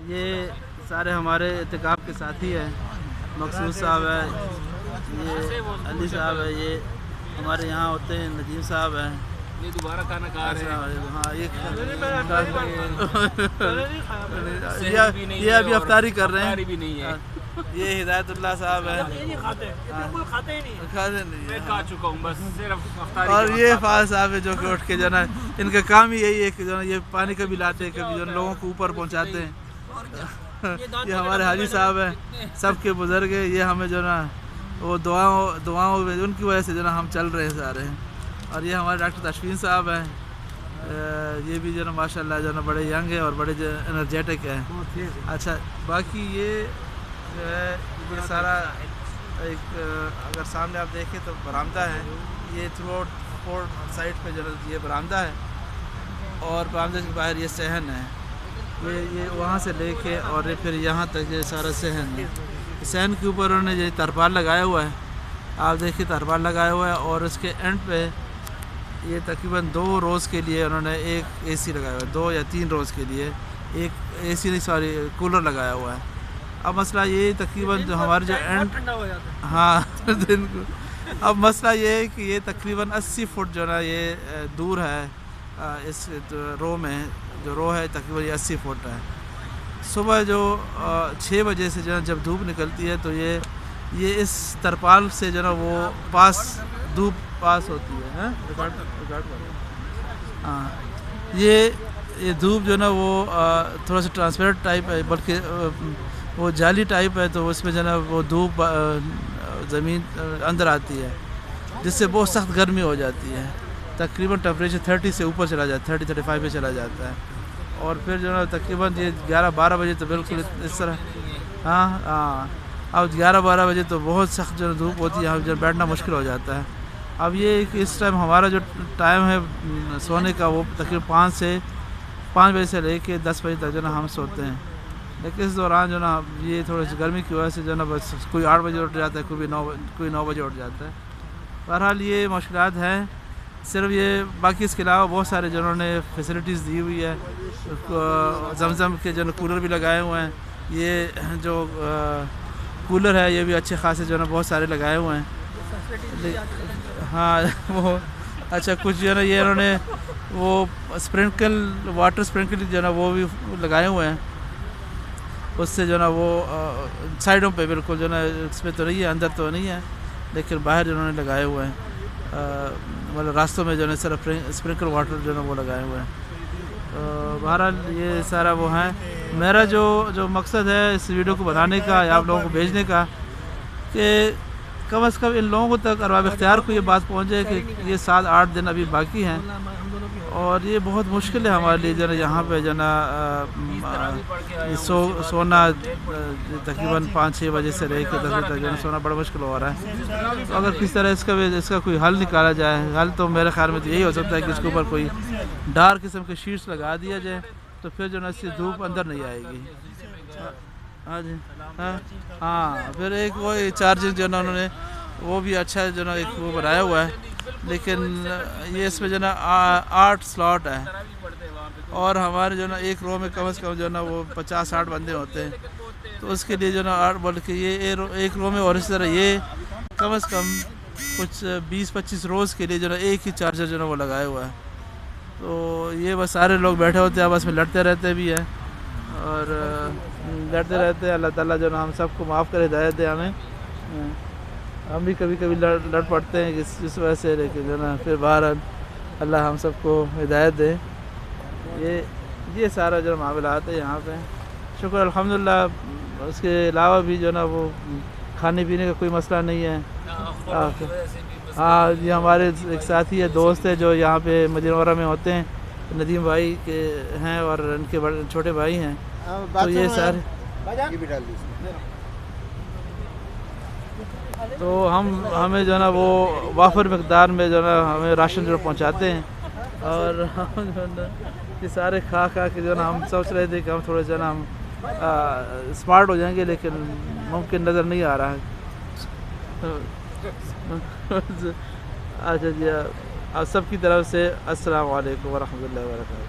ये सारे हमारे इत्तेकाफ़ के साथी हैं। मकसूद साहब है, ये अली साहब है, ये हमारे यहाँ होते हैं नजीम साहब हैं। ये दोबारा खाना खा रहे हैं। हाँ ये अभी अफ्तारी कर रहे हैं। भी नहीं है। ये हिदायतुल्लाह साहब हैं, खाते ही नहीं खाते नहीं मैं हैं। खा चुका हूँ बस सिर्फ अफ्तारी और के ये वक्त फाज साहब है जो कि उठ के जो ना इनका काम ही यही है कि जो ना ये पानी कभी लाते हैं, कभी जो लोगों को ऊपर पहुंचाते हैं। ये हमारे हाजी साहब हैं, सबके बुज़ुर्ग है। ये हमें जो ना वो दुआओं में उनकी वजह से जो ना हम चल रहे हैं सारे। और ये हमारे डॉक्टर तशफीन साहब हैं, ये भी जो ना माशाल्लाह जो ना बड़े यंग है और बड़े एनर्जेटिक है। अच्छा बाकी ये जो है ये सारा एक अगर सामने आप देखें तो बरामदा है। ये थ्रू आउट फोर्ट साइड पे जो ये बरामदा है और बरामदे के बाहर ये सहन है। ये वहाँ से लेके और ये फिर यहाँ तक ये सारा सहन है। सहन के ऊपर उन्होंने ये तरपाल लगाया हुआ है, आप देखिए तरपाल लगाया हुआ है। और उसके एंड पे ये तकरीबन 2 रोज़ के लिए उन्होंने एक एसी लगाया हुआ है, 2 या 3 रोज़ के लिए एक एसी नहीं सॉरी कूलर लगाया हुआ है। अब मसला ये तकरीबन जो हमारे जो एंड ठंडा हो जाता है। हाँ दिन को अब मसला ये है कि ये तकरीबन 80 फुट जो ना ये दूर है। इस रो में जो रो है तकरीबन ये 80 फुट है। सुबह जो 6 बजे से जो है जब धूप निकलती है तो ये इस तरपाल से जो ना वो धूप पास होती है। हाँ ये धूप जो ना वो थोड़ा सा ट्रांसपेरेंट टाइप है, बल्कि वो जाली टाइप है। तो उसमें जो ना वो धूप ज़मीन अंदर आती है, जिससे बहुत सख्त गर्मी हो जाती है। तकरीबन टेम्परेचर 30 से ऊपर चला जाता है, 30-35 पे चला जाता है। और फिर जो ना तकरीबन ये 11-12 बजे तो बिल्कुल इस तरह हाँ अब 11-12 बजे तो बहुत सख्त जो धूप होती है, यहाँ जो बैठना मुश्किल हो जाता है। अब ये कि इस टाइम हमारा जो टाइम है सोने का वो तकरीबन 5 बजे से लेके 10 बजे तक जो ना हम सोते हैं। लेकिन इस दौरान जो ना ये थोड़ी सी गर्मी की वजह से जो ना बस कोई 8 बजे उठ जाता है, कोई 9 बजे उठ जाता है। बहरहाल ये मुश्किलात हैं सिर्फ ये, बाकी इसके अलावा बहुत सारे जो उन्होंने फैसिलिटीज़ दी हुई है। जमजम के जो कूलर भी लगाए हुए हैं। ये जो कूलर है ये भी अच्छे खासे जो ना बहुत सारे लगाए हुए हैं। हाँ वो अच्छा कुछ जो ना ये उन्होंने वो वाटर स्प्रिंकल जो ना वो भी लगाए हुए हैं। उससे जो ना वो साइडों पे बिल्कुल जो ना इसमें तो नहीं है, अंदर तो नहीं है, लेकिन बाहर जो उन्होंने लगाए हुए हैं मतलब रास्तों में जो है सिर्फ स्प्रिंकल वाटर जो ना वो लगाए हुए हैं। तो बहरहाल ये सारा वो है। मेरा जो मकसद है इस वीडियो को बनाने का या आप लोगों को भेजने का कि कम से कम इन लोगों तक अरबाब इख्तियार को ये बात पहुँच जाए कि ये 7-8 दिन अभी बाकी हैं और ये बहुत मुश्किल है हमारे लिए जो ना यहाँ पे जो ना सोना तकरीबन 5-6 बजे से रह के 10 बजे तक जो ना सोना बड़ा मुश्किल हो रहा है। तो अगर किस तरह इसका कोई हल निकाला जाए, हल तो मेरे ख्याल में तो यही हो सकता है कि इसके ऊपर कोई डार्क किस्म के शीट्स लगा दिया जाए, तो फिर जो ना इससे धूप अंदर नहीं आएगी। हाँ जी हाँ फिर एक वो चार्जिंग जो ना उन्होंने वो भी अच्छा जो ना एक वो बनाया हुआ है, लेकिन ये इसमें जो ना 8 स्लॉट है और हमारे जो ना एक रो में कम से कम जो ना वो 50-60 बंदे होते हैं। तो उसके लिए जो ना 8 बल्कि ये एक रो में और इस तरह ये कम से कम कुछ 20-25 रोज़ के लिए जो ना एक ही चार्जर जो ना वो लगाया हुआ है। तो ये बस सारे लोग बैठे होते हैं, आपस में लड़ते रहते भी हैं और लड़ते रहते हैं। अल्लाह ताला जो ना हम सबको माफ़ करे, हिदायत दे हमें। हम भी कभी कभी लड़ पड़ते हैं इस वजह से, लेकिन जो ना फिर बहरहाल अल्लाह हम सबको हिदायत दे। ये सारा जो मामलात है यहाँ पे, शुक्र अल्हम्दुलिल्लाह। उसके अलावा भी जो ना वो खाने पीने का कोई मसला नहीं है। हाँ ये हमारे एक साथी है, दोस्त है जो यहाँ पे मदीना मुनव्वरा में होते हैं, नदीम भाई के हैं और उनके छोटे भाई हैं। तो ये सारे तो हमें जो ना वो वाफर मकदार में जो ना हमें राशन जो पहुँचाते हैं और हम जो ना ये सारे खा के जो ना हम सोच रहे थे कि हम थोड़े जो ना हम स्मार्ट हो जाएंगे, लेकिन मुमकिन नज़र नहीं आ रहा है। अच्छा जी, आप सबकी तरफ से अस्सलाम वालेकुम व रहमतुल्लाहि व बरकातहू।